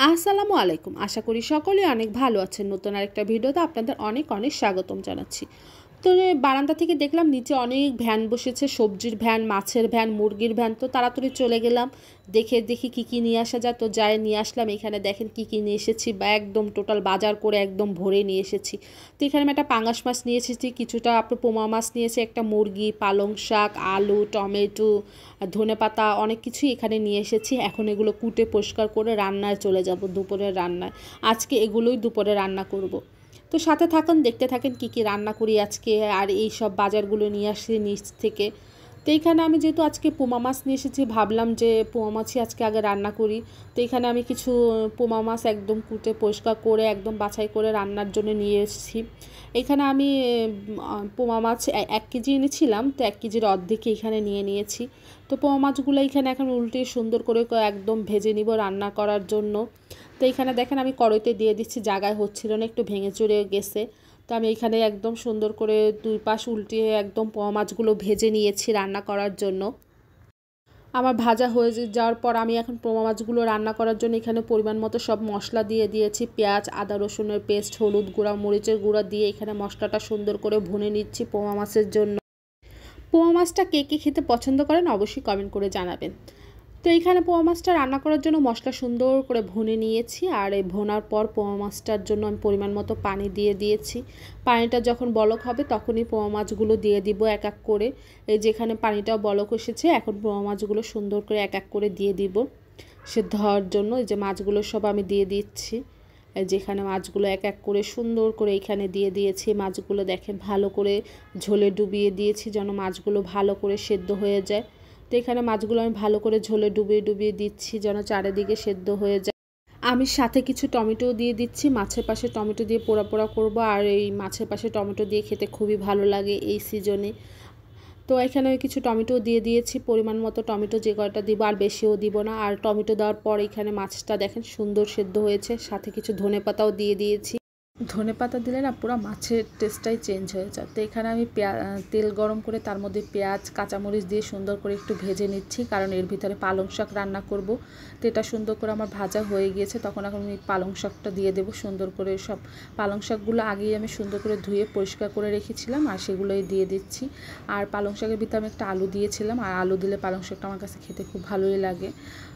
আসসালামু আলাইকুম। আশা করি সকলেই অনেক ভালো আছেন। নতুন আরেকটা ভিডিওতে আপনাদের অনেক অনেক স্বাগতম জানাচ্ছি। তো বারান্দা থেকে দেখলাম নিচে অনেক ভ্যান বসেছে, সবজির ভ্যান, মাছের ভ্যান, মুরগির ভ্যান। তো তাড়াতাড়ি চলে গেলাম, দেখি কী কী নিয়ে আসা যায়। তো যাই নিয়ে আসলাম। এখানে দেখেন কী কী নিয়ে এসেছি, বা একদম টোটাল বাজার করে একদম ভরে নিয়ে এসেছি। তো এখানে আমি একটা পাঙাশ মাছ নিয়ে এসেছি, কিছুটা আপনার পোমা মাছ নিয়েছি, একটা মুরগি, পালং শাক, আলু, টমেটো, ধনেপাতা, অনেক কিছুই এখানে নিয়ে এসেছি। এখন এগুলো কুটে পরিষ্কার করে রান্নায় চলে যাব, দুপুরের রান্নায়। আজকে এগুলোই দুপুরে রান্না করব। তো সাথে থাকুন, দেখতে থাকেন কী কী রান্না করি আজকে। আর এই সব বাজারগুলো নিয়ে আসি নিচ থেকে। তো এইখানে আমি যেহেতু আজকে পোমা মাছ নিয়ে এসেছি, ভাবলাম যে পোমা মাছই আজকে আগে রান্না করি। তো এখানে আমি কিছু পোমা মাছ একদম কুটে পরিষ্কার করে একদম বাছাই করে রান্নার জন্য নিয়ে এসেছি। এখানে আমি পোমা মাছ 1 কেজি এনেছিলাম, তো 1 কেজির অর্ধেকই এখানে নিয়ে নিয়েছি। তো পোমা মাছগুলো এখানে এখন উল্টে সুন্দর করে একদম ভেজে নিব রান্না করার জন্য। তো এখানে দেখেন আমি কড়াইতে দিয়ে দিচ্ছি, জায়গায় হচ্ছিল না, একটু ভেঙে চুরে গেছে। তো আমি এখানে একদম সুন্দর করে 2 পাশ উল্টিয়ে একদম পোমা মাছগুলো ভেজে নিয়েছি রান্না করার জন্য। আমার ভাজা হয়ে যাওয়ার পর আমি এখন পোমা মাছগুলো রান্না করার জন্য এখানে পরিমাণ মতো সব মশলা দিয়ে দিয়েছি। পেঁয়াজ, আদা রসুনের পেস্ট, হলুদ গুঁড়া, মরিচের গুঁড়া দিয়ে এখানে মশলাটা সুন্দর করে ভুনে নিচ্ছি পোমা মাছের জন্য। পোমা মাছটা কে কে খেতে পছন্দ করেন অবশ্যই কমেন্ট করে জানাবেন। তো এইখানে পোমা মাছটা রান্না করার জন্য মশলা সুন্দর করে ভুনে নিয়েছি। আর এই ভোনার পর পোমা মাছটার জন্য আমি পরিমাণ মতো পানি দিয়ে দিয়েছি। পানিটা যখন বলক হবে তখনই পোমা মাছগুলো দিয়ে দিব এক এক করে। এই যেখানে পানিটা বলক এসেছে, এখন পোমা মাছগুলো সুন্দর করে এক এক করে দিয়ে দিব সেদ্ধ হওয়ার জন্য। এই যে মাছগুলো সব আমি দিয়ে দিচ্ছি। যেখানে মাছগুলো এক এক করে সুন্দর করে এখানে দিয়ে দিয়েছি। মাছগুলো দেখেন ভালো করে ঝোলে ডুবিয়ে দিয়েছি যেন মাছগুলো ভালো করে সেদ্ধ হয়ে যায়। তো এখানে মাছগুলো আমি ভালো করে ঝোলে ডুবিয়ে ডুবিয়ে দিচ্ছি যেন চারিদিকে সেদ্ধ হয়ে যায়। আমি সাথে কিছু টমেটো দিয়ে দিচ্ছি, মাছের পাশে টমেটো দিয়ে পোড়া পোড়া করবো। আর এই মাছের পাশে টমেটো দিয়ে খেতে খুবই ভালো লাগে এই সিজনে। তো এখানে কিছু টমেটো দিয়ে দিয়েছি, পরিমাণ মতো টমেটো যে কয়টা দিব, আর বেশিও দিব না। আর টমেটো দেওয়ার পর এখানে মাছটা দেখেন সুন্দর সেদ্ধ হয়েছে। সাথে কিছু ধনেপাতাও দিয়ে দিয়েছি। ধনেপাতা দিলে না পুরো মাছের টেস্টটাই চেঞ্জ হয়ে যায়। তো এখানে আমি তেল গরম করে তার মধ্যে পেঁয়াজ, কাঁচামরিচ দিয়ে সুন্দর করে একটু ভেজে নিচ্ছি, কারণ এর ভিতরে পালং শাক রান্না করব। তো এটা সুন্দর করে আমার ভাজা হয়ে গিয়েছে, তখন এখন আমি পালং শাকটা দিয়ে দেবো সুন্দর করে। সব পালং শাকগুলো আগেই আমি সুন্দর করে ধুয়ে পরিষ্কার করে রেখেছিলাম, আর সেগুলোই দিয়ে দিচ্ছি। আর পালং শাকের ভিতরে আমি একটা আলু দিয়েছিলাম, আর আলু দিলে পালং শাকটা আমার কাছে খেতে খুব ভালোই লাগে।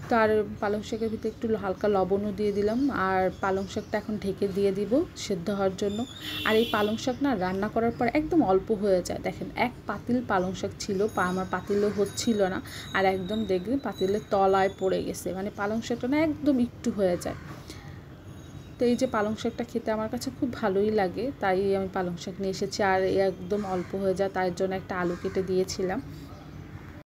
তো আর পালং শাকের ভিতরে একটু হালকা লবণও দিয়ে দিলাম। আর পালং শাকটা এখন ঢেকে দিয়ে দিব সেদ্ধ হওয়ার জন্য। আর এই পালং শাক না রান্না করার পর একদম অল্প হয়ে যায়। দেখেন 1 পাতিল পালং শাক ছিল, আমার পাতিলে হচ্ছিল না। আর একদম দেখবেন পাতিলের তলায় পড়ে গেছে, মানে পালং শাকটা না একদম একটু হয়ে যায়। তো এই যে পালং শাকটা খেতে আমার কাছে খুব ভালোই লাগে, তাই আমি পালং শাক নিয়ে এসেছি। আর একদম অল্প হয়ে যায়, তার জন্য একটা আলু কেটে দিয়েছিলাম।